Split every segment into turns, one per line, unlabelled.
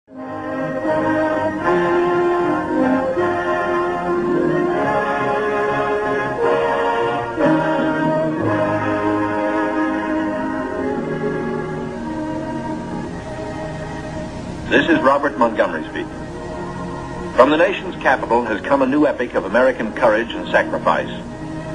This is Robert Montgomery speaking. From the nation's capital has come a new epic of American courage and sacrifice.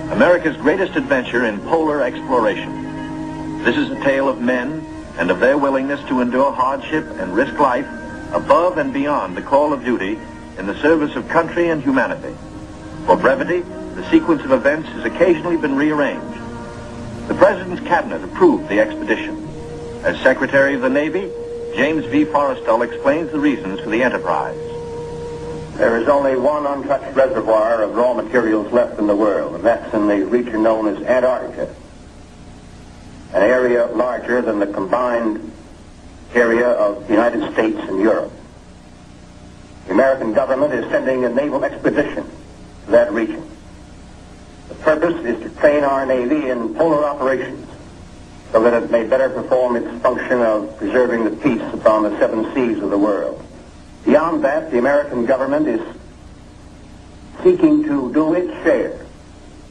America's greatest adventure in polar exploration. This is a tale of men and of their willingness to endure hardship and risk life above and beyond the call of duty in the service of country and humanity. For brevity, the sequence of events has occasionally been rearranged. The President's cabinet approved the expedition. As Secretary of the Navy, James V. Forrestal explains the reasons for the enterprise.
There is only one untouched reservoir of raw materials left in the world, and that's in the region known as Antarctica, an area larger than the combined area of the United States and Europe. The American government is sending a naval expedition to that region. The purpose is to train our Navy in polar operations so that it may better perform its function of preserving the peace upon the seven seas of the world. Beyond that, the American government is seeking to do its share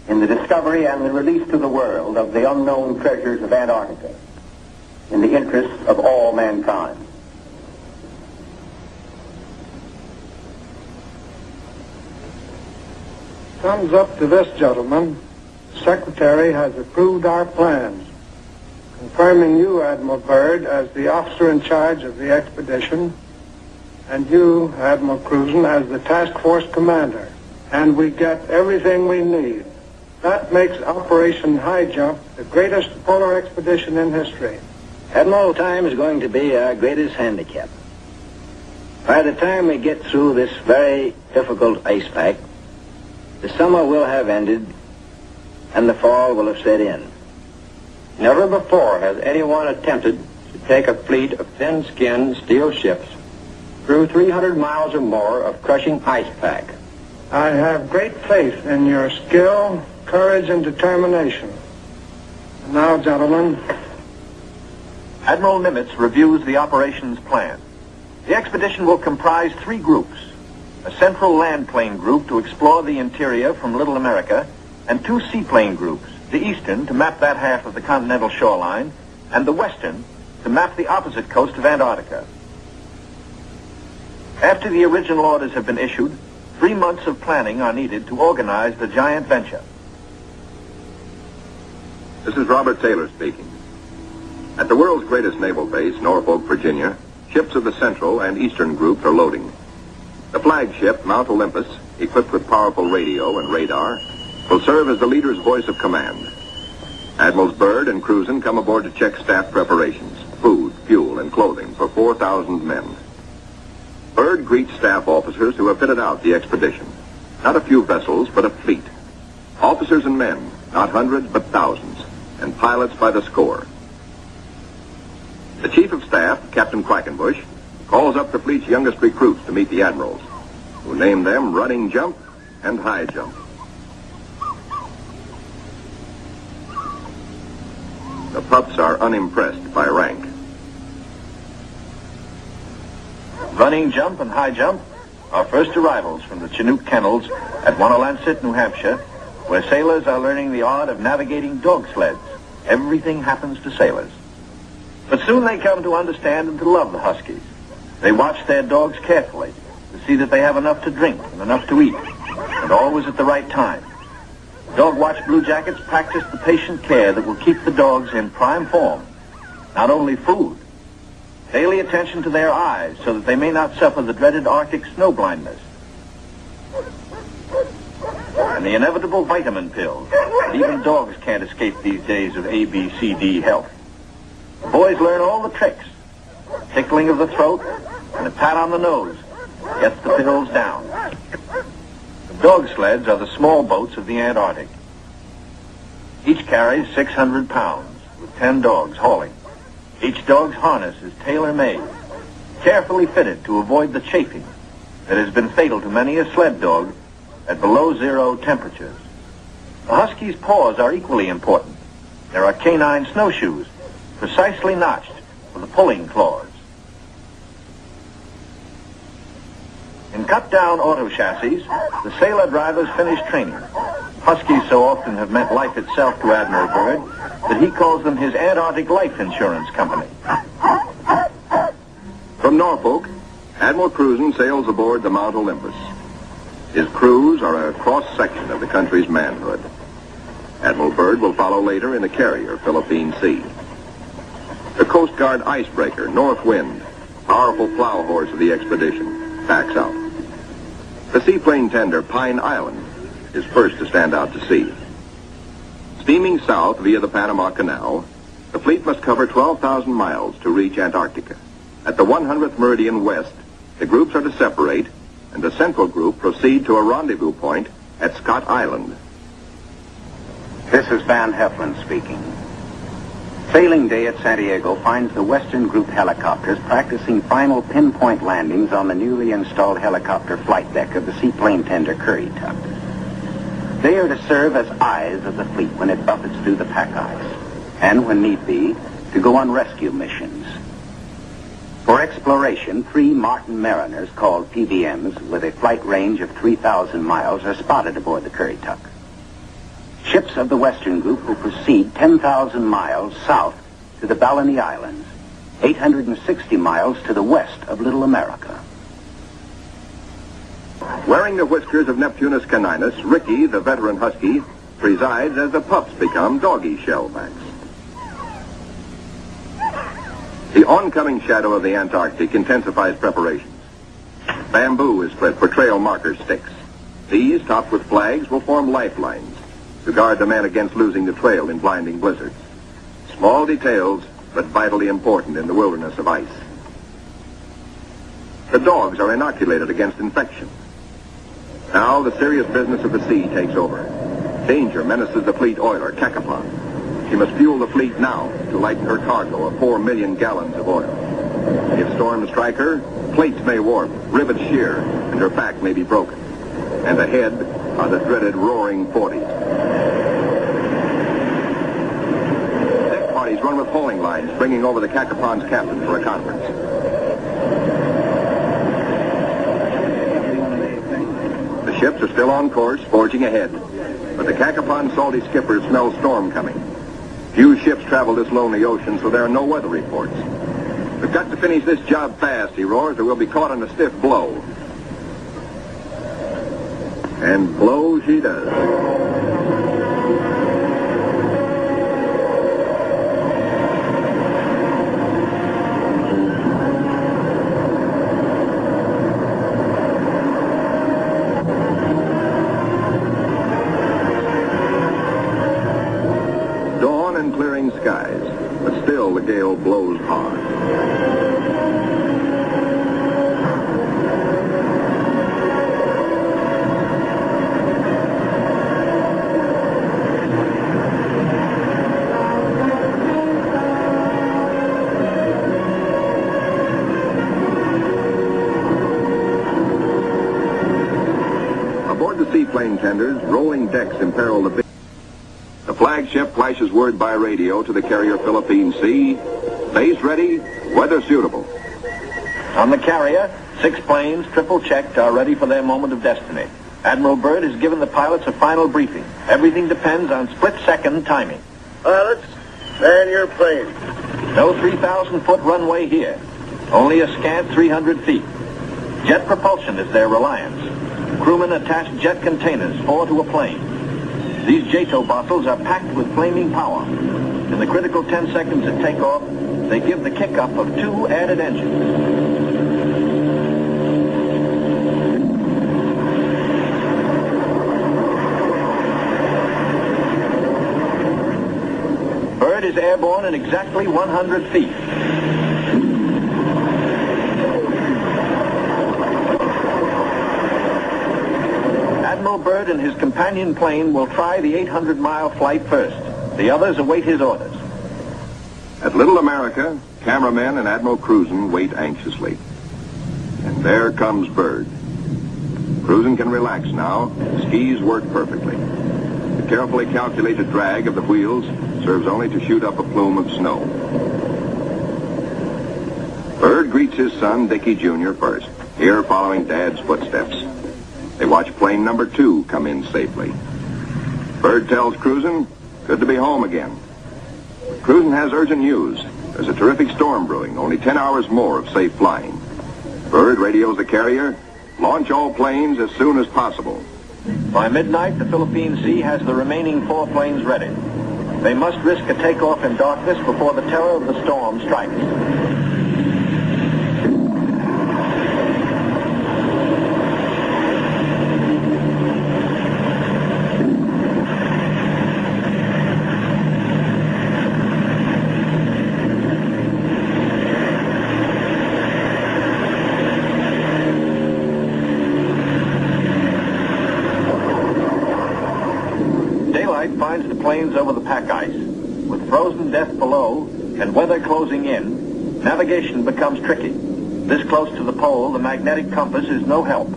in the discovery and the release to the world of the unknown treasures of Antarctica in the interests of all mankind.
Thumbs up to this, gentlemen. The Secretary has approved our plans, confirming you, Admiral Byrd, as the officer in charge of the expedition, and you, Admiral Cruzen, as the task force commander. And we get everything we need. That makes Operation High Jump the greatest polar expedition in history.
Admiral, time is going to be our greatest handicap. By the time we get through this very difficult ice pack, the summer will have ended and the fall will have set in.
Never before has anyone attempted to take a fleet of thin-skinned steel ships through 300 miles or more of crushing ice pack.
I have great faith in your skill, courage, and determination. And now, gentlemen.
Admiral Nimitz reviews the operations plan. The expedition will comprise 3 groups: a central land plane group to explore the interior from Little America, and 2 seaplane groups, the eastern to map that half of the continental shoreline, and the western to map the opposite coast of Antarctica. After the original orders have been issued, 3 months of planning are needed to organize the giant venture.
This is Robert Taylor speaking. At the world's greatest naval base, Norfolk, Virginia, ships of the Central and Eastern groups are loading. The flagship, Mount Olympus, equipped with powerful radio and radar, will serve as the leader's voice of command. Admirals Byrd and Cruzen come aboard to check staff preparations, food, fuel, and clothing for 4,000 men. Byrd greets staff officers who have fitted out the expedition. Not a few vessels, but a fleet. Officers and men, not hundreds, but thousands, and pilots by the score. The Chief of Staff, Captain Quackenbush, calls up the fleet's youngest recruits to meet the admirals, who name them Running Jump and High Jump. The pups are unimpressed by rank.
Running Jump and High Jump are first arrivals from the Chinook kennels at Wanalancet, New Hampshire, where sailors are learning the art of navigating dog sleds. Everything happens to sailors. But soon they come to understand and to love the Huskies. They watch their dogs carefully to see that they have enough to drink and enough to eat, and always at the right time. Dog Watch Bluejackets practice the patient care that will keep the dogs in prime form. Not only food, daily attention to their eyes so that they may not suffer the dreaded Arctic snow blindness, and the inevitable vitamin pills that even dogs can't escape these days of ABCD health. The boys learn all the tricks. Tickling of the throat and a pat on the nose gets the pills down. The dog sleds are the small boats of the Antarctic. Each carries 600 pounds, with 10 dogs hauling. Each dog's harness is tailor-made, carefully fitted to avoid the chafing that has been fatal to many a sled dog at below 0 temperatures. The Husky's paws are equally important. There are canine snowshoes, precisely notched for the pulling claws. In cut-down auto chassis, the sailor drivers finish training. Huskies so often have meant life itself to Admiral Byrd that he calls them his Antarctic life insurance company.
From Norfolk, Admiral Cruzen sails aboard the Mount Olympus. His crews are a cross-section of the country's manhood. Admiral Byrd will follow later in the carrier Philippine Sea. The Coast Guard icebreaker, North Wind, powerful plow horse of the expedition, backs out. The seaplane tender Pine Island is first to stand out to sea. Steaming south via the Panama Canal, the fleet must cover 12,000 miles to reach Antarctica. At the 100th meridian west, the groups are to separate, and the central group proceed to a rendezvous point at Scott Island.
This is Van Heflin speaking. Sailing day at Santiago finds the Western Group helicopters practicing final pinpoint landings on the newly installed helicopter flight deck of the seaplane tender Currituck. They are to serve as eyes of the fleet when it buffets through the pack ice, and when need be, to go on rescue missions. For exploration, 3 Martin Mariners, called PBMs, with a flight range of 3,000 miles, are spotted aboard the Currituck. Ships of the Western Group will proceed 10,000 miles south to the Balleny Islands, 860 miles to the west of Little America.
Wearing the whiskers of Neptunus caninus, Ricky, the veteran husky, presides as the pups become doggy shellbacks. The oncoming shadow of the Antarctic intensifies preparations. Bamboo is spread for trail marker sticks. These, topped with flags, will form lifelines to guard the men against losing the trail in blinding blizzards. Small details, but vitally important in the wilderness of ice. The dogs are inoculated against infection. Now the serious business of the sea takes over. Danger menaces the fleet oiler, Cacapon. She must fuel the fleet now to lighten her cargo of 4 million gallons of oil. If storms strike her, plates may warp, rivets shear, and her back may be broken. And ahead are the dreaded roaring 40s. Deck parties run with hauling lines, bringing over the Cacapon's captain for a conference. The ships are still on course, forging ahead. But the Cacapon's salty skipper smells storm coming. Few ships travel this lonely ocean, so there are no weather reports. We've got to finish this job fast, he roars, or we'll be caught in a stiff blow. And blow she does. Clearing skies, but still the gale blows hard. Aboard the seaplane tenders, rolling decks imperil the The flagship flashes word by radio to the carrier Philippine Sea. Base ready, weather suitable.
On the carrier, 6 planes, triple-checked, are ready for their moment of destiny. Admiral Byrd has given the pilots a final briefing. Everything depends on split-second timing.
Pilots, man your planes.
No 3,000-foot runway here. Only a scant 300 feet. Jet propulsion is their reliance. Crewmen attach jet containers, 4 to a plane. These JATO bottles are packed with flaming power. In the critical 10 seconds at takeoff, they give the kick-up of 2 added engines. Byrd is airborne in exactly 100 feet. Admiral Byrd and his companion plane will try the 800-mile flight first. The others await his orders.
At Little America, cameramen and Admiral Cruzen wait anxiously. And there comes Byrd. Cruzen can relax now. Skis work perfectly. The carefully calculated drag of the wheels serves only to shoot up a plume of snow. Byrd greets his son, Dickie Jr., first. here following Dad's footsteps. They watch plane number 2 come in safely. Bird tells Cruisin, good to be home again. Cruisin has urgent news. There's a terrific storm brewing, only 10 hours more of safe flying. Bird radios the carrier, launch all planes as soon as possible.
By midnight, the Philippine Sea has the remaining 4 planes ready. They must risk a takeoff in darkness before the terror of the storm strikes. Finds the planes over the pack ice. With frozen death below and weather closing in, navigation becomes tricky. This close to the pole, the magnetic compass is no help.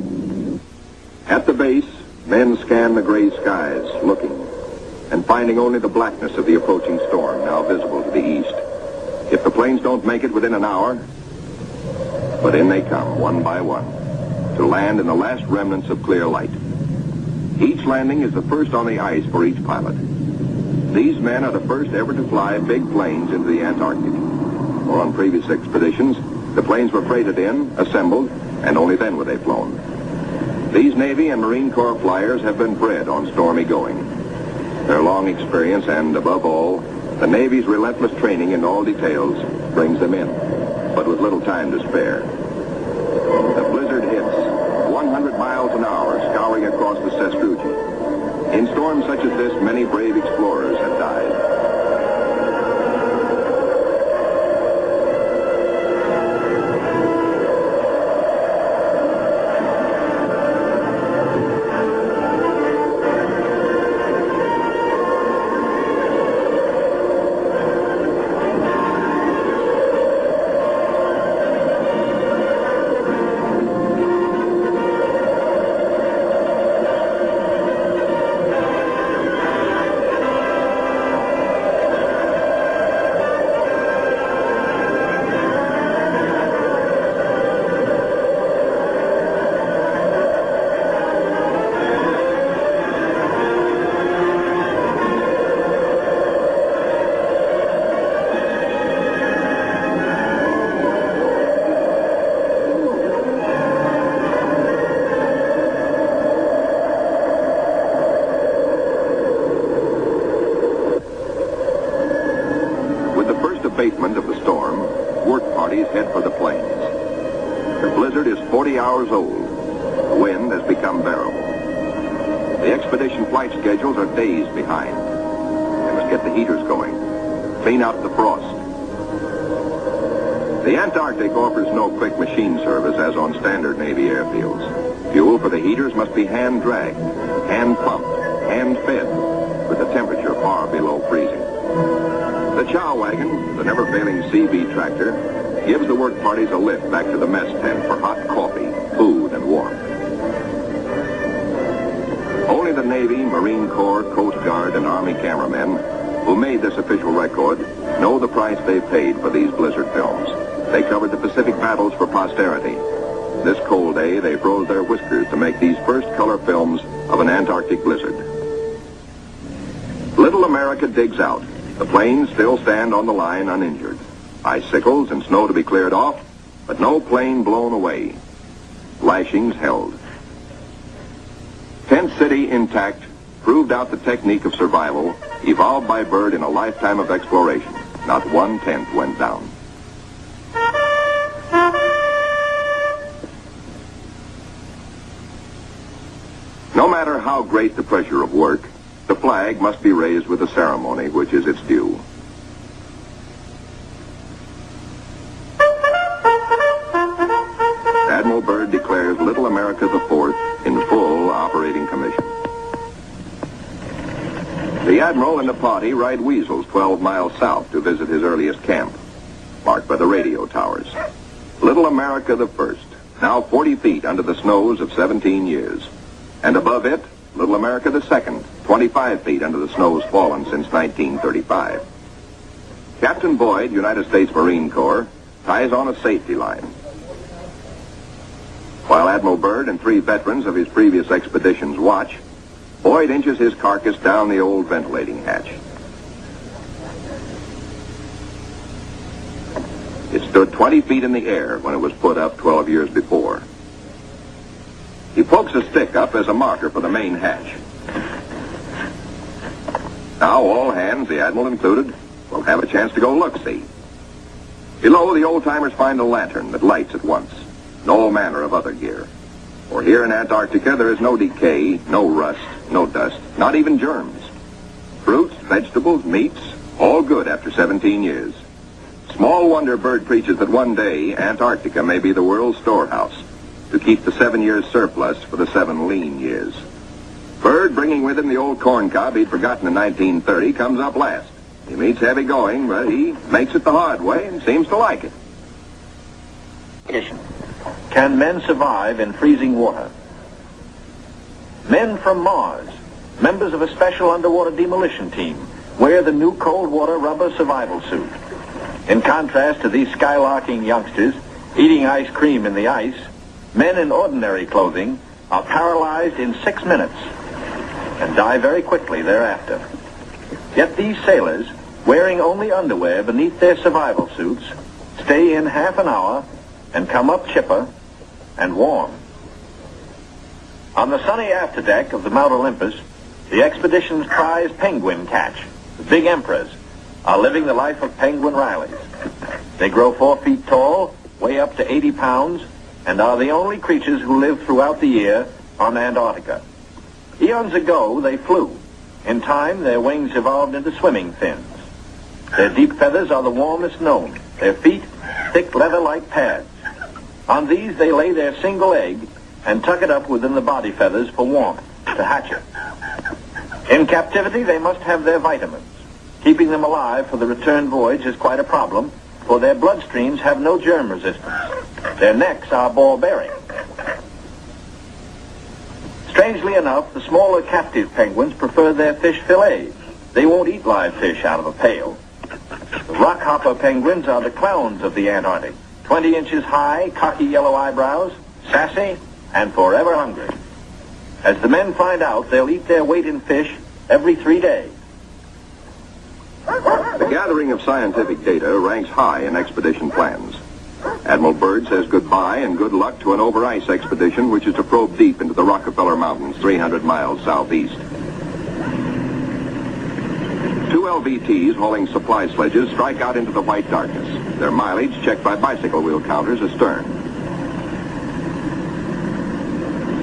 At the base, men scan the gray skies, looking, and finding only the blackness of the approaching storm, now visible to the east. If the planes don't make it within an hour, but in they come, one by one, to land in the last remnants of clear light. Each landing is the first on the ice for each pilot. These men are the first ever to fly big planes into the Antarctic. Or on previous expeditions, the planes were freighted in, assembled, and only then were they flown. These Navy and Marine Corps flyers have been bred on stormy going. Their long experience and, above all, the Navy's relentless training in all details brings them in, but with little time to spare. The blizzard hits, 100 miles an hour, scouring across the sastrugi. In storms such as this, many brave explorers have died. Abatement of the storm, work parties head for the plains. The blizzard is 40 hours old. The wind has become bearable. The expedition flight schedules are days behind. They must get the heaters going, clean out the frost. The Antarctic offers no quick machine service as on standard Navy airfields. Fuel for the heaters must be hand-dragged, hand-pumped, hand-fed, with the temperature far below freezing. The chow wagon, the never-failing CB tractor, gives the work parties a lift back to the mess tent for hot coffee, food, and warmth. Only the Navy, Marine Corps, Coast Guard, and Army cameramen who made this official record know the price they paid for these blizzard films. They covered the Pacific battles for posterity. This cold day, they froze their whiskers to make these first color films of an Antarctic blizzard. Little America digs out. The planes still stand on the line uninjured. Icicles and snow to be cleared off, but no plane blown away. Lashings held. Tent City intact proved out the technique of survival evolved by Byrd in a lifetime of exploration. Not one tent went down. No matter how great the pressure of work, the flag must be raised with a ceremony which is its due. Admiral Byrd declares Little America IV in full operating commission. The Admiral and the party ride Weasels 12 miles south to visit his earliest camp, marked by the radio towers. Little America I, now 40 feet under the snows of 17 years. And above it, Little America II, 25 feet under the snows fallen since 1935. Captain Boyd, United States Marine Corps, ties on a safety line. While Admiral Byrd and 3 veterans of his previous expeditions watch, Boyd inches his carcass down the old ventilating hatch. It stood 20 feet in the air when it was put up 12 years before. He pokes a stick up as a marker for the main hatch. Now all hands, the Admiral included, will have a chance to go look-see. Below, the old-timers find a lantern that lights at once. No manner of other gear. For here in Antarctica, there is no decay, no rust, no dust, not even germs. Fruits, vegetables, meats, all good after 17 years. Small wonder Byrd preaches that one day Antarctica may be the world's storehouse to keep the 7 years surplus for the 7 lean years. Byrd, bringing with him the old corn cob he'd forgotten in 1930, comes up last. He meets heavy going, but he makes it the hard way and seems to like it.
Can men survive in freezing water? Men from Mars, members of a special underwater demolition team, wear the new cold water rubber survival suit. In contrast to these skylarking youngsters eating ice cream in the ice, men in ordinary clothing are paralyzed in 6 minutes and die very quickly thereafter. Yet these sailors, wearing only underwear beneath their survival suits, stay in half an hour and come up chipper and warm. On the sunny afterdeck of the Mount Olympus, the expedition's prize penguin catch, the big emperors, are living the life of penguin Rileys. They grow 4 feet tall, weigh up to 80 pounds, and are the only creatures who live throughout the year on Antarctica. Eons ago, they flew. In time, their wings evolved into swimming fins. Their deep feathers are the warmest known. Their feet, thick leather-like pads. On these, they lay their single egg and tuck it up within the body feathers for warmth, to hatch it. In captivity, they must have their vitamins. Keeping them alive for the return voyage is quite a problem, for their bloodstreams have no germ resistance. Their necks are ball-bearing. Strangely enough, the smaller captive penguins prefer their fish fillets. They won't eat live fish out of a pail. The rockhopper penguins are the clowns of the Antarctic. 20 inches high, cocky yellow eyebrows, sassy, and forever hungry. As the men find out, they'll eat their weight in fish every 3 days.
The gathering of scientific data ranks high in expedition plans. Admiral Byrd says goodbye and good luck to an over-ice expedition which is to probe deep into the Rockefeller Mountains, 300 miles southeast. 2 LVTs hauling supply sledges strike out into the white darkness, their mileage checked by bicycle wheel counters astern.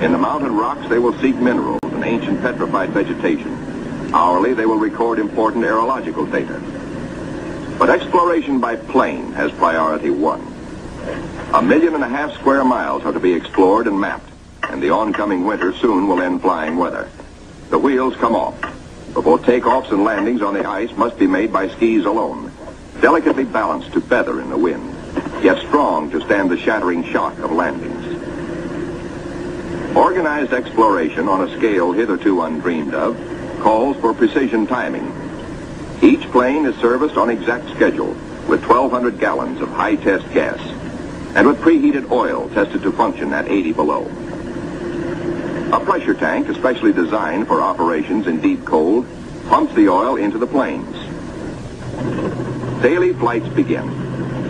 In the mountain rocks, they will seek minerals and ancient petrified vegetation. Hourly, they will record important aerological data. But exploration by plane has priority 1. 1.5 million square miles are to be explored and mapped, and the oncoming winter soon will end flying weather. The wheels come off. But both takeoffs and landings on the ice must be made by skis alone, delicately balanced to feather in the wind, yet strong to stand the shattering shock of landings. Organized exploration on a scale hitherto undreamed of calls for precision timing. Each plane is serviced on exact schedule with 1,200 gallons of high-test gas and with preheated oil tested to function at 80 below. A pressure tank, especially designed for operations in deep cold, pumps the oil into the planes. Daily flights begin.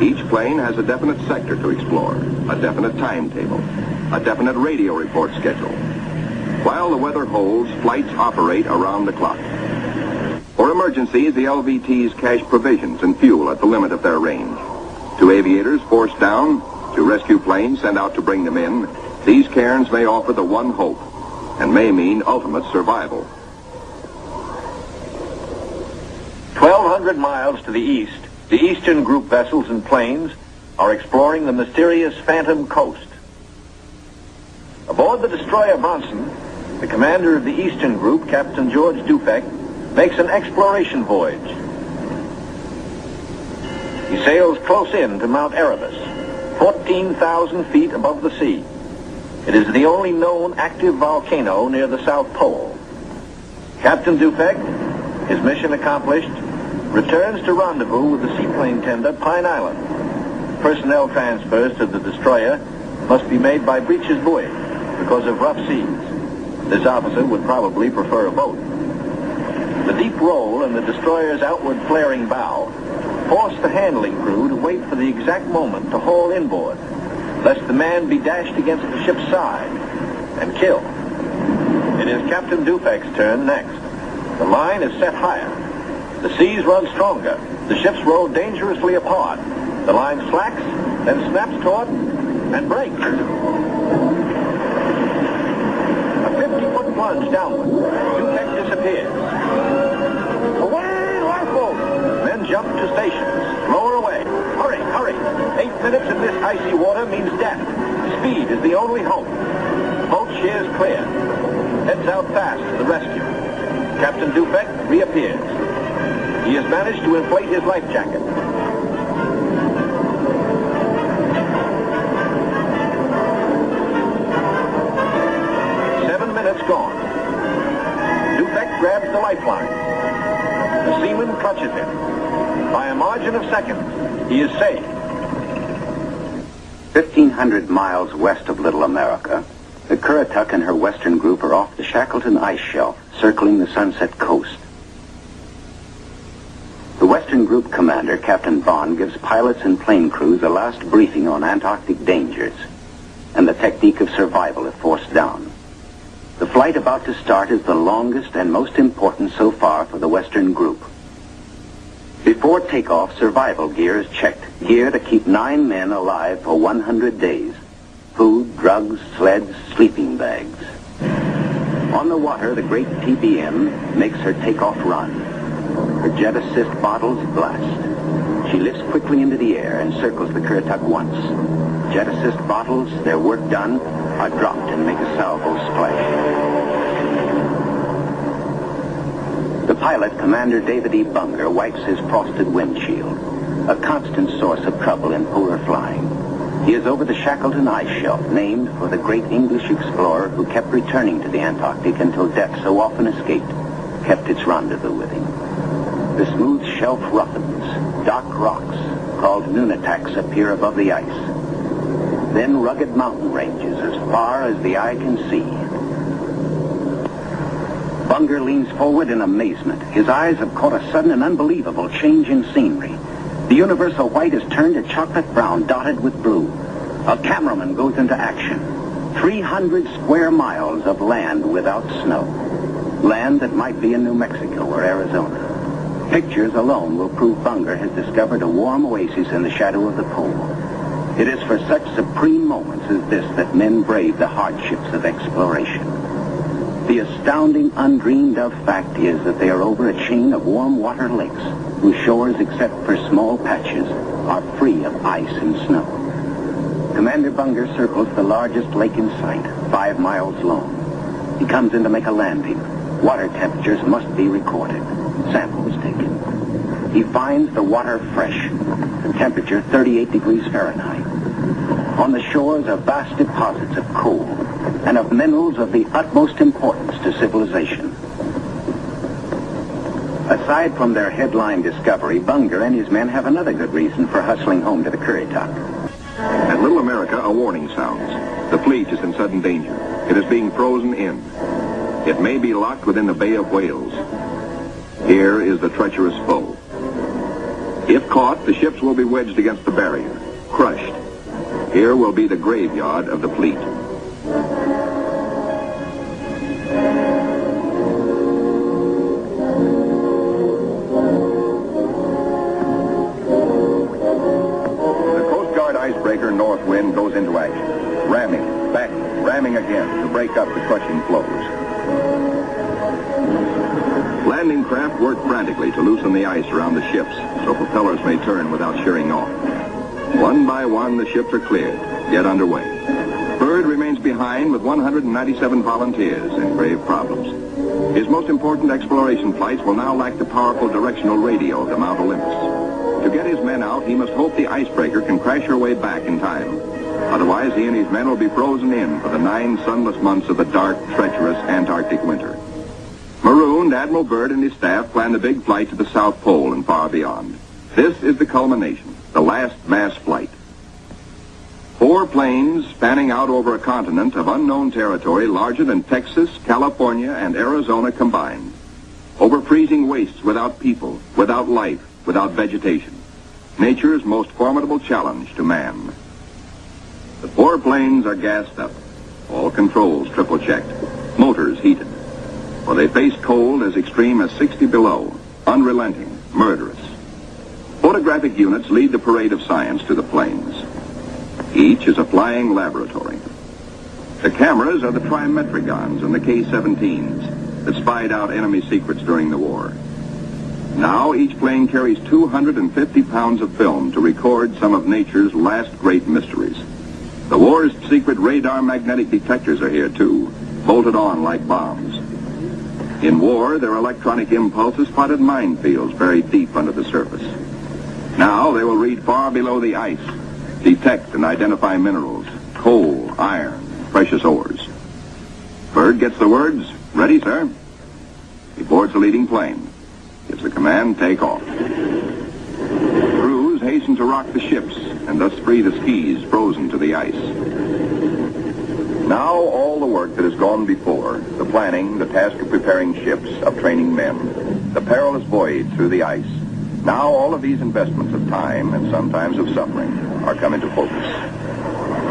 Each plane has a definite sector to explore, a definite timetable, a definite radio report schedule. While the weather holds, flights operate around the clock. For emergencies, the LVTs cache provisions and fuel at the limit of their range. To aviators forced down, to rescue planes sent out to bring them in, these cairns may offer the one hope and may mean ultimate survival.
1,200 miles to the east, the Eastern Group vessels and planes are exploring the mysterious Phantom Coast. Aboard the destroyer Bronson, the commander of the Eastern Group, Captain George Dufek, makes an exploration voyage. He sails close in to Mount Erebus, 14,000 feet above the sea. It is the only known active volcano near the South Pole. Captain Dufek, his mission accomplished, returns to rendezvous with the seaplane tender Pine Island. Personnel transfers to the destroyer must be made by breeches buoy because of rough seas. This officer would probably prefer a boat. The deep roll and the destroyer's outward flaring bow force the handling crew to wait for the exact moment to haul inboard, lest the man be dashed against the ship's side and killed. It is Captain Dufek's turn next. The line is set higher. The seas run stronger. The ships roll dangerously apart. The line slacks, then snaps taut and breaks. A 50-foot plunge downward. Dufek disappears. Away, lifeboat! Men jump to stations. Lower away. Hurry, hurry. 8 minutes in this icy water means death. Speed is the only hope. The boat sheers clear. Heads out fast to the rescue. Captain Dufek reappears. He has managed to inflate his life jacket. Gone. Dufek grabs the lifeline. The seaman clutches him. By a margin of seconds, he is safe.
1,500 miles west of Little America, the Currituck and her western group are off the Shackleton ice shelf, circling the Sunset Coast. The western group commander, Captain Bond, gives pilots and plane crews a last briefing on Antarctic dangers and the technique of survival if forced down. The flight about to start is the longest and most important so far for the Western group. Before takeoff, survival gear is checked. Gear to keep 9 men alive for 100 days. Food, drugs, sleds, sleeping bags. On the water, the great TBM makes her takeoff run. Her jet assist bottles blast. She lifts quickly into the air and circles the Currituck once. Jet assist bottles, their work done, are dropped and make a salvo splash. The pilot, Commander David E. Bunger, wipes his frosted windshield, a constant source of trouble in polar flying. He is over the Shackleton ice shelf, named for the great English explorer who kept returning to the Antarctic until death, so often escaped, kept its rendezvous with him. The smooth shelf roughens. Dark rocks, called nunataks, appear above the ice. Then rugged mountain ranges as far as the eye can see. Bunger leans forward in amazement. His eyes have caught a sudden and unbelievable change in scenery. The universal white is turned to chocolate brown, dotted with blue. A cameraman goes into action. 300 square miles of land without snow. Land that might be in New Mexico or Arizona. Pictures alone will prove Bunger has discovered a warm oasis in the shadow of the pole. It is for such supreme moments as this that men brave the hardships of exploration. The astounding, undreamed of fact is that they are over a chain of warm water lakes whose shores, except for small patches, are free of ice and snow. Commander Bunger circles the largest lake in sight, 5 miles long. He comes in to make a landing. Water temperatures must be recorded. Samples taken. He finds the water fresh. The temperature 38 degrees Fahrenheit. On the shores are vast deposits of coal and of minerals of the utmost importance to civilization. Aside from their headline discovery, Bunger and his men have another good reason for hustling home to the Currituck.
At Little America, a warning sounds. The fleet is in sudden danger. It is being frozen in. It may be locked within the Bay of Whales. Here is the treacherous foe. If caught, the ships will be wedged against the barrier, crushed. Here will be the graveyard of the fleet. The Coast Guard icebreaker Northwind goes into action, ramming, back, ramming again to break up the crushing floes. Landing craft work frantically to loosen the ice around the ships so propellers may turn without shearing off. One by one, the ships are cleared, get underway. Byrd remains behind with 197 volunteers and grave problems. His most important exploration flights will now lack the powerful directional radio of the Mount Olympus. To get his men out, he must hope the icebreaker can crash her way back in time. Otherwise, he and his men will be frozen in for the 9 sunless months of the dark, treacherous Antarctic winter. Marooned, Admiral Byrd and his staff plan the big flight to the South Pole and far beyond. This is the culmination, the last mass flight. 4 planes spanning out over a continent of unknown territory larger than Texas, California, and Arizona combined. Over freezing wastes without people, without life, without vegetation. Nature's most formidable challenge to man. The 4 planes are gassed up. All controls triple-checked. Motors heated. For they face cold as extreme as 60 below. Unrelenting, murderous. Photographic units lead the parade of science to the planes. Each is a flying laboratory. The cameras are the trimetricons and the K-17s that spied out enemy secrets during the war. Now each plane carries 250 pounds of film to record some of nature's last great mysteries. The war's secret radar magnetic detectors are here too, bolted on like bombs. In war, their electronic impulses spotted minefields buried deep under the surface. Now they will read far below the ice, detect and identify minerals, coal, iron, precious ores. Byrd gets the words, "Ready, sir." He boards the leading plane, gives the command, "Take off." Crews hasten to rock the ships and thus free the skis frozen to the ice. Now all the work that has gone before, the planning, the task of preparing ships, of training men, the perilous voyage through the ice, now all of these investments of time and sometimes of suffering are come into focus.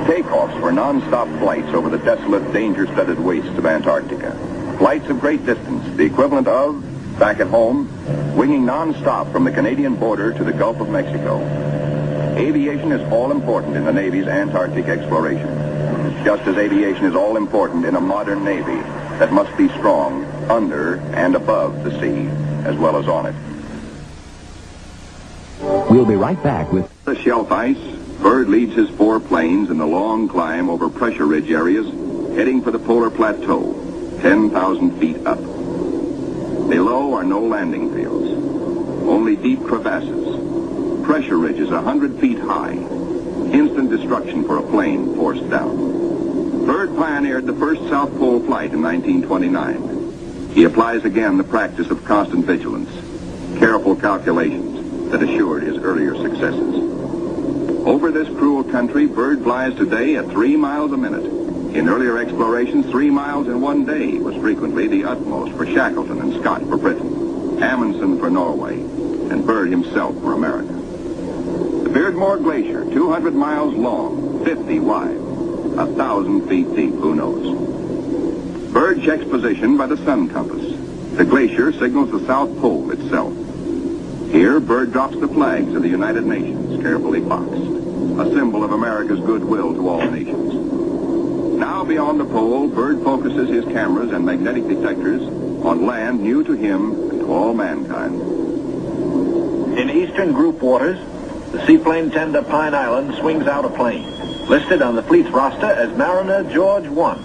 Takeoffs were non-stop flights over the desolate, danger-studded wastes of Antarctica. Flights of great distance, the equivalent of, back at home, winging non-stop from the Canadian border to the Gulf of Mexico. Aviation is all important in the Navy's Antarctic exploration, just as aviation is all important in a modern Navy that must be strong under and above the sea, as well as on it.
We'll be right back with
The shelf ice. Byrd leads his 4 planes in the long climb over pressure ridge areas, heading for the polar plateau, 10,000 feet up. Below are no landing fields, only deep crevasses. Pressure ridges 100 feet high. Instant destruction for a plane forced down. Byrd pioneered the first South Pole flight in 1929. He applies again the practice of constant vigilance, careful calculations that assured his earlier successes. Over this cruel country, Byrd flies today at 3 miles a minute. In earlier explorations, 3 miles in one day was frequently the utmost for Shackleton and Scott for Britain, Amundsen for Norway, and Byrd himself for America. The Beardmore Glacier, 200 miles long, 50 wide, 1,000 feet deep, who knows? Byrd checks position by the sun compass. The glacier signals the South Pole itself. Here, Byrd drops the flags of the United Nations, carefully boxed, a symbol of America's goodwill to all nations. Now beyond the pole, Byrd focuses his cameras and magnetic detectors on land new to him and to all mankind.
In eastern group waters, the seaplane tender Pine Island swings out a plane, listed on the fleet's roster as Mariner George 1.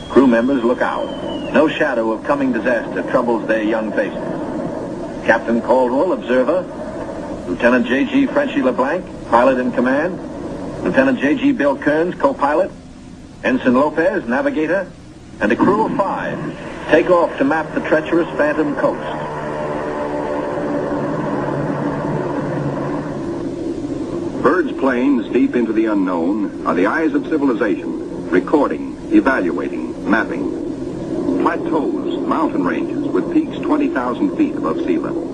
Crew members look out. No shadow of coming disaster troubles their young faces. Captain Caldwell, observer. Lieutenant J.G. Frenchy LeBlanc, pilot in command. Lieutenant J.G. Bill Kearns, co-pilot. Ensign Lopez, navigator. And a crew of 5 take off to map the treacherous Phantom coast.
Byrd's planes, deep into the unknown, are the eyes of civilization, recording, evaluating, mapping. Plateaus, mountain ranges, with peaks 20,000 feet above sea level.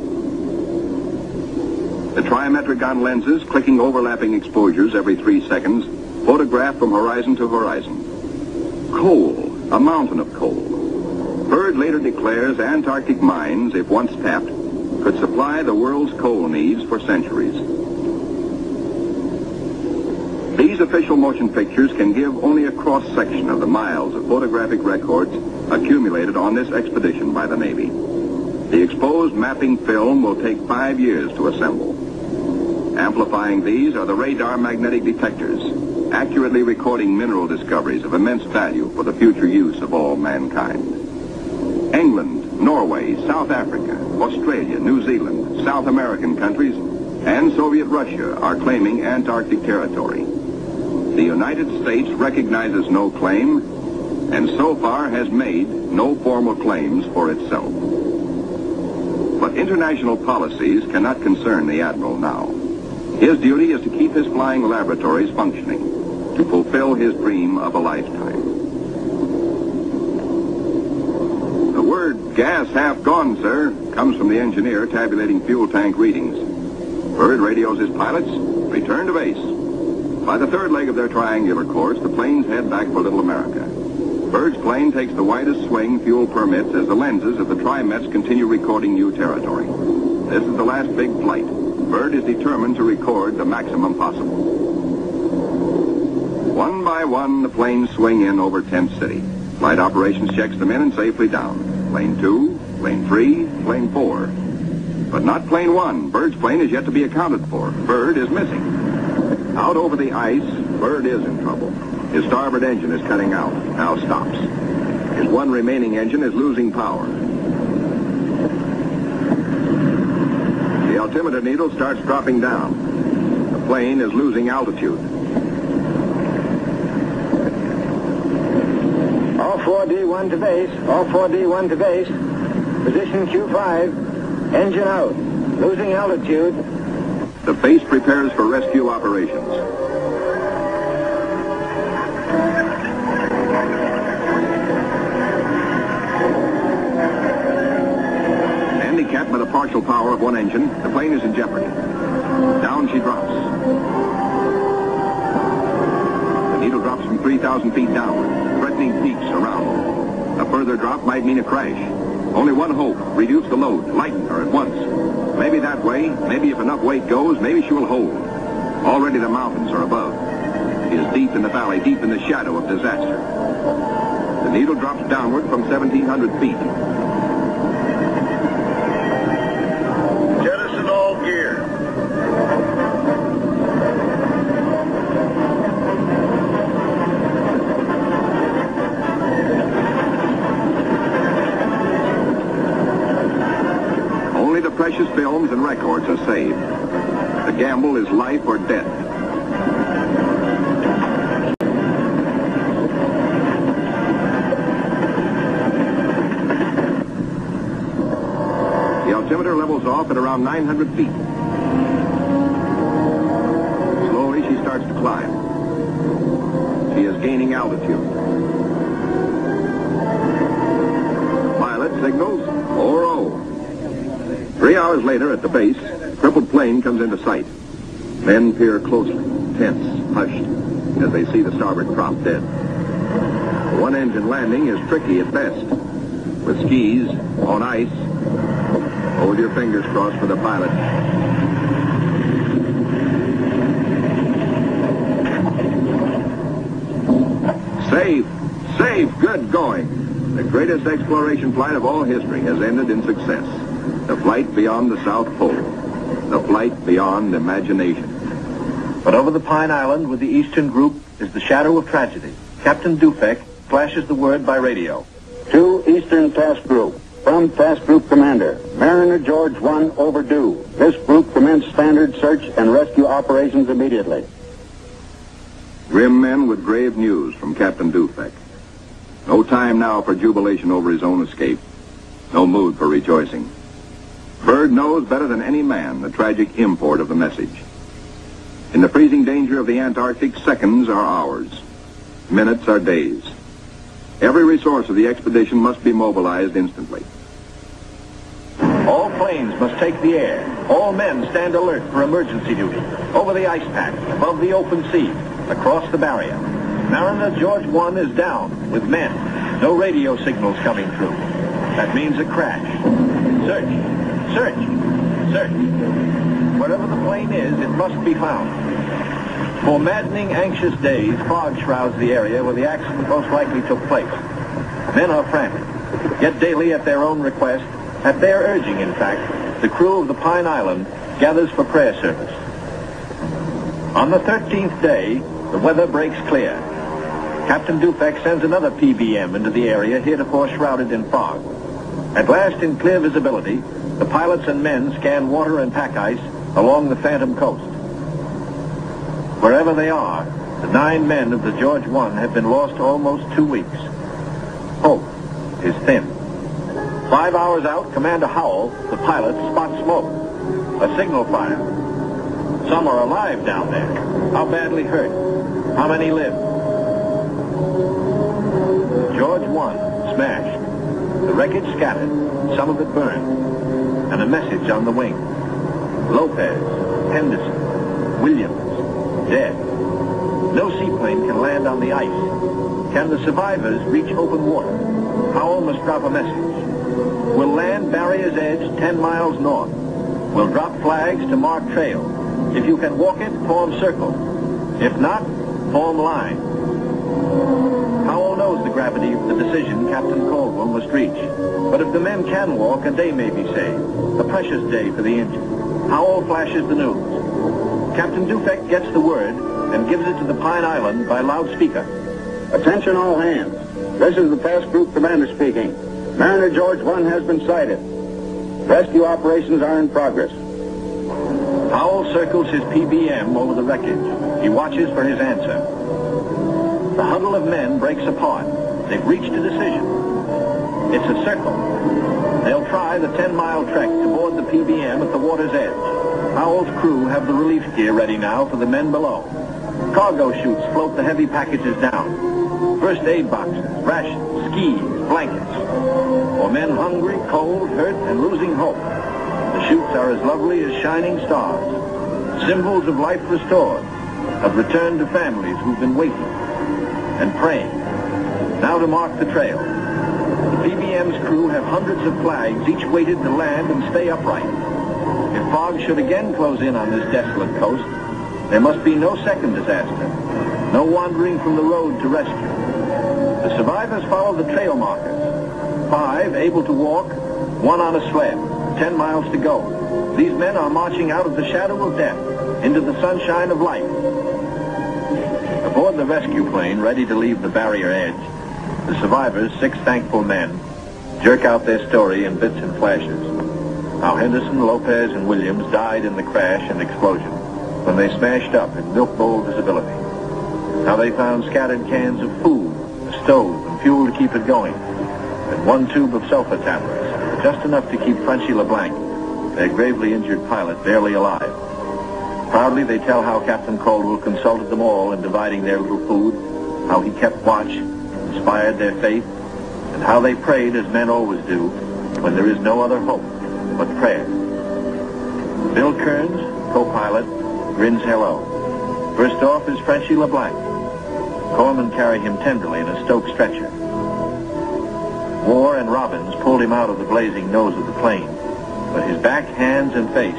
The trimetricon lenses, clicking overlapping exposures every 3 seconds, photograph from horizon to horizon. Coal, a mountain of coal. Byrd later declares Antarctic mines, if once tapped, could supply the world's coal needs for centuries. These official motion pictures can give only a cross-section of the miles of photographic records accumulated on this expedition by the Navy. The exposed mapping film will take 5 years to assemble. Amplifying these are the radar magnetic detectors, accurately recording mineral discoveries of immense value for the future use of all mankind. England, Norway, South Africa, Australia, New Zealand, South American countries, and Soviet Russia are claiming Antarctic territory. The United States recognizes no claim, and so far has made no formal claims for itself. But international policies cannot concern the Admiral now. His duty is to keep his flying laboratories functioning, to fulfill his dream of a lifetime. The word "gas half gone, sir," comes from the engineer tabulating fuel tank readings. Bird radios his pilots, return to base. By the third leg of their triangular course, the planes head back for Little America. Bird's plane takes the widest swing fuel permits as the lenses of the Trimets continue recording new territory. This is the last big flight. Bird is determined to record the maximum possible. One by one, the planes swing in over Tent City. Flight operations checks them in and safely down. Plane 2, plane 3, plane 4. But not plane 1. Bird's plane is yet to be accounted for. Bird is missing. Out over the ice, Bird is in trouble. His starboard engine is cutting out, now stops. His one remaining engine is losing power. The altimeter needle starts dropping down. The plane is losing altitude.
All 4D1 to base. All 4D1 to base. Position Q5. Engine out. Losing altitude.
The base prepares for rescue operations. Handicapped by the partial power of one engine, the plane is in jeopardy. Down she drops. The needle drops from 3,000 feet downward, threatening peaks around. A further drop might mean a crash. Only one hope: reduce the load, lighten her at once. Maybe that way, maybe if enough weight goes, maybe she will hold. Already the mountains are above. She is deep in the valley, deep in the shadow of disaster. The needle drops downward from 1,700 feet.
Jettison all gear.
Only the precious films and records are saved. The gamble is life or death. The altimeter levels off at around 900 feet. Slowly she starts to climb. She is gaining altitude. Pilot signals 4-0. 3 hours later at the base, a crippled plane comes into sight. Men peer closely, tense, hushed, as they see the starboard prop dead. The one-engine landing is tricky at best. With skis, on ice, hold your fingers crossed for the pilot. Safe, safe, good going. The greatest exploration flight of all history has ended in success. The flight beyond the South Pole. The flight beyond imagination.
But over the Pine Island with the Eastern Group is the shadow of tragedy. Captain Dufek flashes the word by radio.
To Eastern Task Group. From Task Group Commander, Mariner George 1 overdue. This group commence standard search and rescue operations immediately.
Grim men with grave news from Captain Dufek. No time now for jubilation over his own escape. No mood for rejoicing. Bird knows better than any man the tragic import of the message. In the freezing danger of the Antarctic, seconds are hours. Minutes are days. Every resource of the expedition must be mobilized instantly.
All planes must take the air. All men stand alert for emergency duty. Over the ice pack, above the open sea, across the barrier. Mariner George 1 is down with men. No radio signals coming through. That means a crash. Search. Search. Search. Wherever the plane is, it must be found. For maddening, anxious days, fog shrouds the area where the accident most likely took place. Men are frantic. Yet daily, at their own request, at their urging, in fact, the crew of the Pine Island gathers for prayer service. On the 13th day, the weather breaks clear. Captain Dufek sends another PBM into the area heretofore shrouded in fog. At last, in clear visibility, the pilots and men scan water and pack ice along the Phantom Coast. Wherever they are, the 9 men of the George 1 have been lost almost 2 weeks. Hope is thin. 5 hours out, Commander Howell, the pilot, spots smoke. A signal fire. Some are alive down there. How badly hurt? How many live? George 1, smashed. The wreckage scattered, some of it burned. And a message on the wing. Lopez, Henderson, Williams, dead. No seaplane can land on the ice. Can the survivors reach open water? Howell must drop a message. We'll land Barrier's Edge 10 miles north. We'll drop flags to mark trail. If you can walk it, form circle. If not, form line. Howell knows the gravity of the decision Captain Caldwell must reach. But if the men can walk, a day may be saved. A precious day for the injured. Howell flashes the news. Captain Dufek gets the word and gives it to the Pine Island by loudspeaker.
Attention all hands. This is the task group commander speaking. Mariner George 1 has been sighted. Rescue operations are in progress.
Howell circles his PBM over the wreckage. He watches for his answer. The huddle of men breaks apart. They've reached a decision. It's a circle. They'll try the 10-mile trek to board the PBM at the water's edge. Howell's crew have the relief gear ready now for the men below. Cargo chutes float the heavy packages down. First aid boxes, rations, skis, blankets. For men hungry, cold, hurt, and losing hope. The chutes are as lovely as shining stars. Symbols of life restored, of return to families who've been waiting and praying. Now to mark the trail. The PBM's crew have hundreds of flags, each weighted to land and stay upright. If fog should again close in on this desolate coast, there must be no second disaster. No wandering from the road to rescue. The survivors follow the trail markers. 5 able to walk, 1 on a sled. 10 miles to go. These men are marching out of the shadow of death into the sunshine of life. Aboard the rescue plane, ready to leave the barrier edge, the survivors, 6 thankful men, jerk out their story in bits and flashes. How Henderson, Lopez, and Williams died in the crash and explosion when they smashed up in milk bowl visibility. How they found scattered cans of food, a stove, and fuel to keep it going, and 1 tube of sulfur tablets. Just enough to keep Frenchy LeBlanc, their gravely injured pilot, barely alive. Proudly they tell how Captain Caldwell consulted them all in dividing their little food, how he kept watch, inspired their faith, and how they prayed as men always do when there is no other hope but prayer. Bill Kearns, co-pilot, grins hello. First off is Frenchy LeBlanc. Corpsmen carry him tenderly in a Stoke stretcher. War and Robbins pulled him out of the blazing nose of the plane, but his back, hands, and face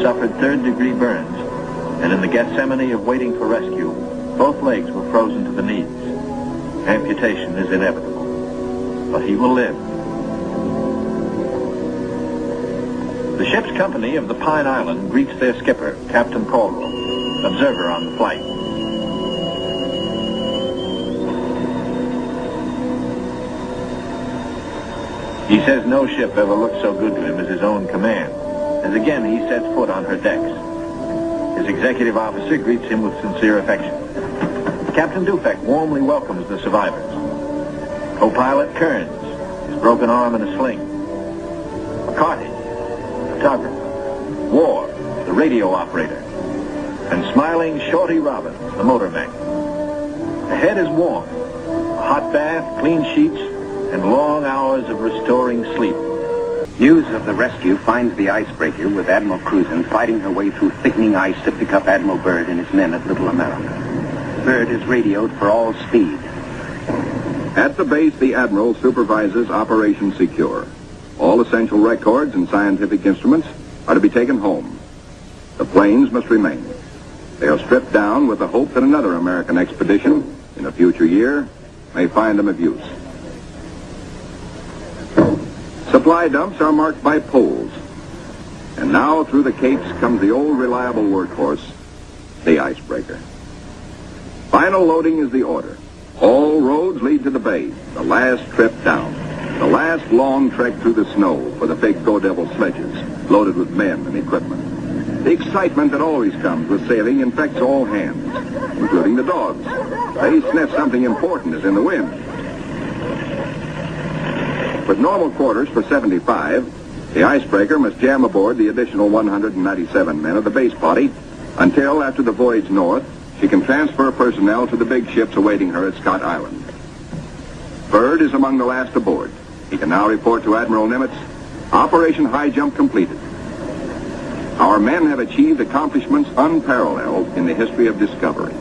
suffered 3rd-degree burns, and in the Gethsemane of waiting for rescue, both legs were frozen to the knees. Amputation is inevitable, but he will live. The ship's company of the Pine Island greets their skipper, Captain Caldwell, observer on the flight. He says no ship ever looked so good to him as his own command, as again he sets foot on her decks. His executive officer greets him with sincere affection. Captain Dufek warmly welcomes the survivors. Co-pilot Kearns, his broken arm in a sling. McCarty, photographer. Ward, the radio operator. And smiling Shorty Robbins, the motor mech. The head is warm. A hot bath, clean sheets, and long hours of restoring sleep.
News of the rescue finds the icebreaker with Admiral Cruzen fighting her way through thickening ice to pick up Admiral Byrd and his men at Little America. Byrd is radioed for all speed.
At the base, the Admiral supervises Operation Secure. All essential records and scientific instruments are to be taken home. The planes must remain. They are stripped down with the hope that another American expedition in a future year may find them of use. Supply dumps are marked by poles. And now through the capes comes the old reliable workhorse, the icebreaker. Final loading is the order. All roads lead to the bay, the last trip down. The last long trek through the snow for the big Go Devil sledges, loaded with men and equipment. The excitement that always comes with sailing infects all hands, including the dogs. They sniff something important is in the wind. With normal quarters for 75, the icebreaker must jam aboard the additional 197 men of the base body until, after the voyage north, she can transfer personnel to the big ships awaiting her at Scott Island. Byrd is among the last aboard. He can now report to Admiral Nimitz, Operation High Jump completed. Our men have achieved accomplishments unparalleled in the history of discovery.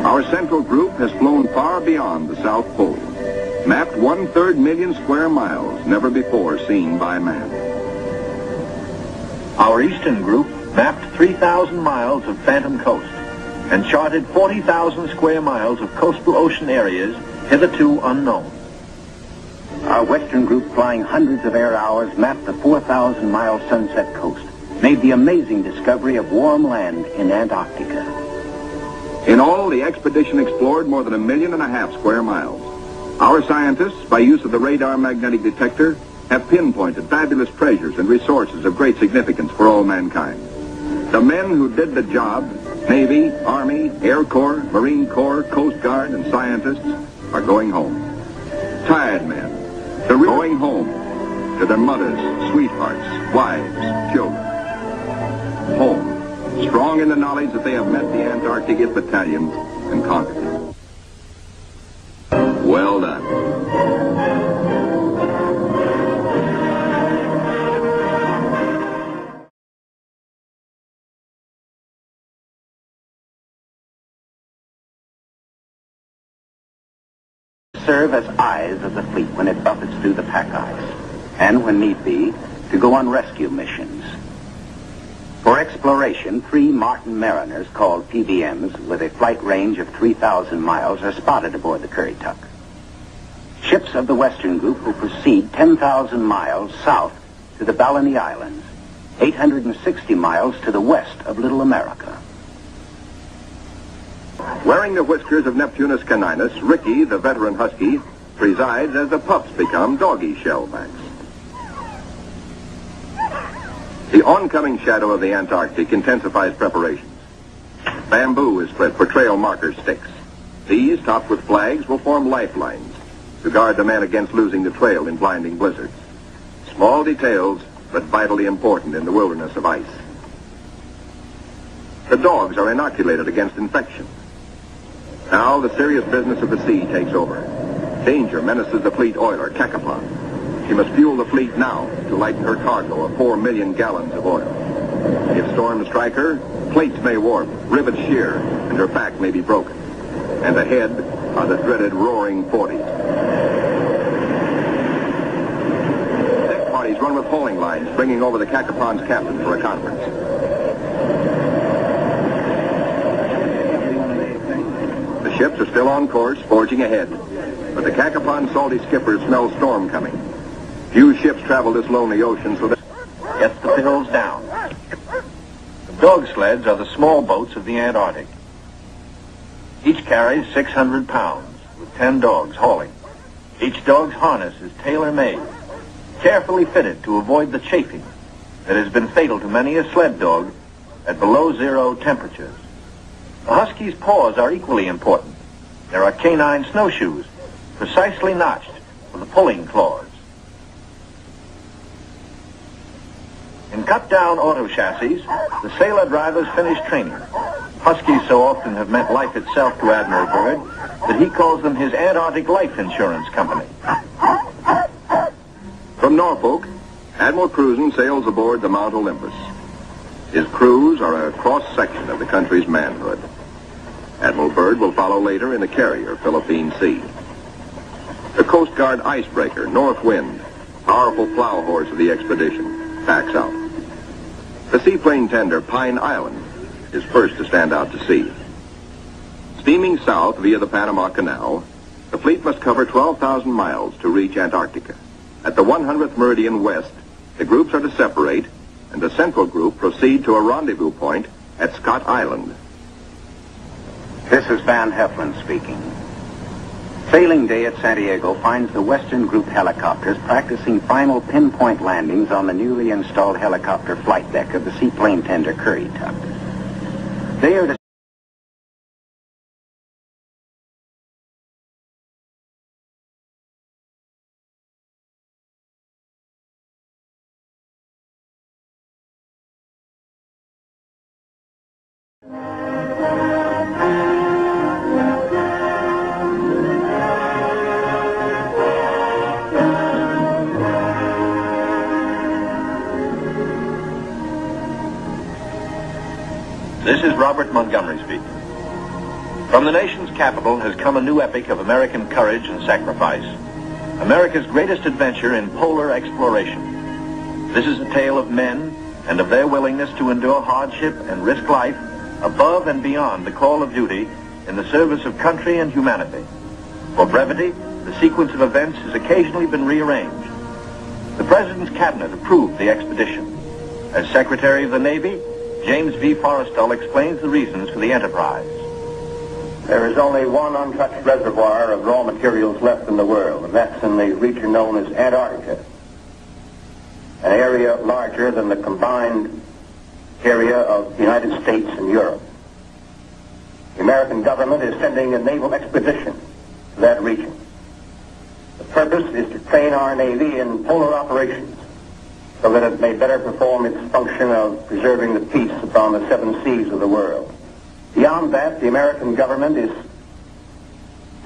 Our central group has flown far beyond the South Pole, mapped 1/3 million square miles never before seen by man.
Our eastern group mapped 3,000 miles of phantom coast and charted 40,000 square miles of coastal ocean areas hitherto unknown.
Our western group, flying hundreds of air hours, mapped the 4,000-mile Sunset Coast, made the amazing discovery of warm land in Antarctica.
In all, the expedition explored more than 1.5 million square miles. Our scientists, by use of the radar magnetic detector, have pinpointed fabulous treasures and resources of great significance for all mankind. The men who did the job, Navy, Army, Air Corps, Marine Corps, Coast Guard, and scientists, are going home. Tired men, they're going home to their mothers, sweethearts, wives, children. Home, strong in the knowledge that they have met the Antarctic battalions and conquered it. Well done.
Serve as eyes of the fleet when it buffets through the pack ice, and when need be, to go on rescue missions. For exploration, 3 Martin Mariners, called PBMs, with a flight range of 3,000 miles, are spotted aboard the Currituck. Ships of the Western Group will proceed 10,000 miles south to the Balleny Islands, 860 miles to the west of Little America.
Wearing the whiskers of Neptunus caninus, Ricky, the veteran husky, presides as the pups become doggy shellbacks. The oncoming shadow of the Antarctic intensifies preparations. Bamboo is split for trail marker sticks. These, topped with flags, will form lifelines to guard the men against losing the trail in blinding blizzards. Small details, but vitally important in the wilderness of ice. The dogs are inoculated against infection. Now the serious business of the sea takes over. Danger menaces the fleet oiler, Cacapon. She must fuel the fleet now to lighten her cargo of 4 million gallons of oil. If storms strike her, plates may warp, rivets shear, and her back may be broken. And ahead are the dreaded roaring 40s. Deck parties run with hauling lines, bringing over the Cacapon's captain for a conference. The ships are still on course, forging ahead. But the Cacapon's salty skipper smells storm coming. Few ships travel this lonely ocean, so that
Gets the pills down. The dog sleds are the small boats of the Antarctic. Each carries 600 pounds, with 10 dogs hauling. Each dog's harness is tailor-made, carefully fitted to avoid the chafing that has been fatal to many a sled dog at below zero temperatures. The husky's paws are equally important. There are canine snowshoes, precisely notched for the pulling claws. In cut-down auto chassis, the sailor drivers finish training. Huskies so often have meant life itself to Admiral Byrd that he calls them his Antarctic life insurance company.
from Norfolk, Admiral Cruzen sails aboard the Mount Olympus. His crews are a cross-section of the country's manhood. Admiral Byrd will follow later in the carrier, Philippine Sea. The Coast Guard icebreaker, North Wind, powerful plow horse of the expedition, backs out. The seaplane tender, Pine Island, is first to stand out to sea. Steaming south via the Panama Canal, the fleet must cover 12,000 miles to reach Antarctica. At the 100th meridian west, the groups are to separate, and the central group proceed to a rendezvous point at Scott Island.
This is Van Heflin speaking. Sailing day at Santiago finds the Western Group helicopters practicing final pinpoint landings on the newly installed helicopter flight deck of the seaplane tender Currituck. They are to
This is Robert Montgomery speaking. From the nation's capital has come a new epic of American courage and sacrifice, America's greatest adventure in polar exploration. This is a tale of men and of their willingness to endure hardship and risk life above and beyond the call of duty in the service of country and humanity. For brevity, the sequence of events has occasionally been rearranged. The President's Cabinet approved the expedition. As Secretary of the Navy, James V. Forrestal explains the reasons for the enterprise.
There is only one untouched reservoir of raw materials left in the world, and that's in the region known as Antarctica, an area larger than the combined area of the United States and Europe. The American government is sending a naval expedition to that region. The purpose is to train our Navy in polar operations so that it may better perform its function of preserving the peace upon the seven seas of the world. Beyond that, the American government is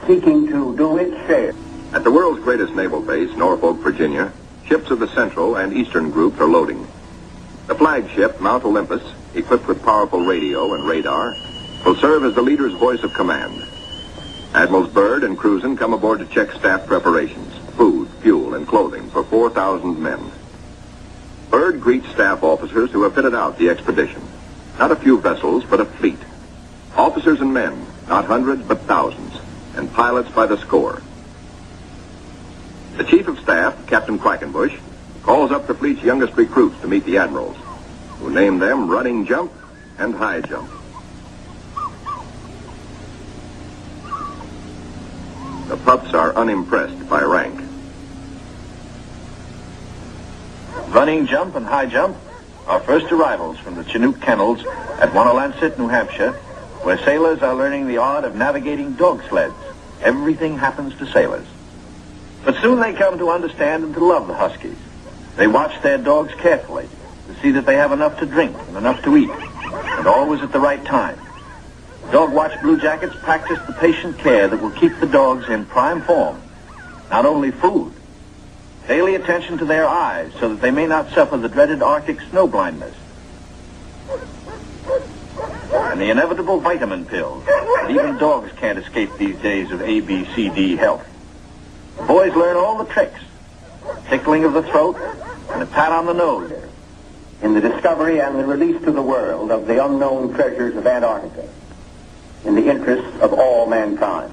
seeking to do its share.
At the world's greatest naval base, Norfolk, Virginia, ships of the Central and Eastern groups are loading. The flagship, Mount Olympus, equipped with powerful radio and radar, will serve as the leader's voice of command. Admirals Byrd and Cruzen come aboard to check staff preparations, food, fuel, and clothing for 4,000 men. Byrd greets staff officers who have fitted out the expedition. Not a few vessels, but a fleet. Officers and men, not hundreds, but thousands, and pilots by the score. The Chief of Staff, Captain Quackenbush, calls up the fleet's youngest recruits to meet the admirals, who name them Running Jump and High Jump. The pups are unimpressed by rank.
Running Jump and High Jump are first arrivals from the Chinook kennels at Wanalancet, New Hampshire, where sailors are learning the art of navigating dog sleds. Everything happens to sailors. But soon they come to understand and to love the Huskies. They watch their dogs carefully to see that they have enough to drink and enough to eat, and always at the right time. Dog Watch Blue Jackets practice the patient care that will keep the dogs in prime form. Not only food, daily attention to their eyes so that they may not suffer the dreaded Arctic snow blindness. And the inevitable vitamin pills that even dogs can't escape these days of ABCD health. The boys learn all the tricks, tickling of the throat and a pat on the nose,
In the discovery and the release to the world of the unknown treasures of Antarctica, in the interests of all mankind.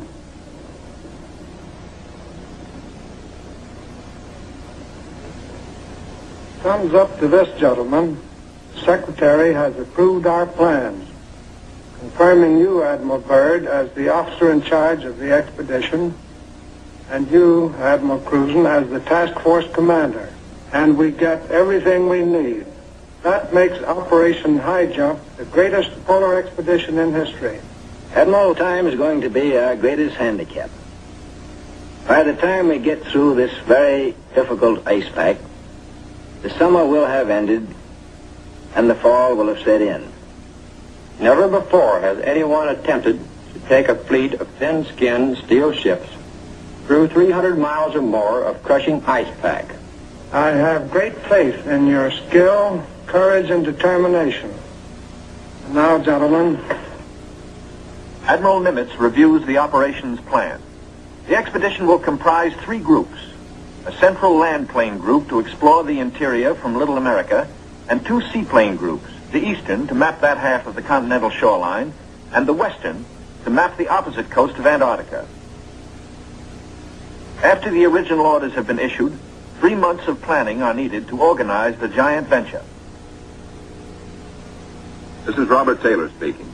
Thumbs up to this, gentlemen. The Secretary has approved our plans, confirming you, Admiral Byrd, as the officer in charge of the expedition, and you, Admiral Cruzen, as the task force commander. And we get everything we need. That makes Operation High Jump the greatest polar expedition in history.
Admiral, time is going to be our greatest handicap. By the time we get through this very difficult ice pack, the summer will have ended and the fall will have set in.
Never before has anyone attempted to take a fleet of thin-skinned steel ships through 300 miles or more of crushing ice pack.
I have great faith in your skill, courage, and determination. And now, gentlemen,
Admiral Nimitz reviews the operations plan. The expedition will comprise 3 groups: a central land plane group to explore the interior from Little America, and 2 seaplane groups, the eastern to map that half of the continental shoreline, and the western to map the opposite coast of Antarctica. After the original orders have been issued, 3 months of planning are needed to organize the giant venture.
This is Robert Taylor speaking.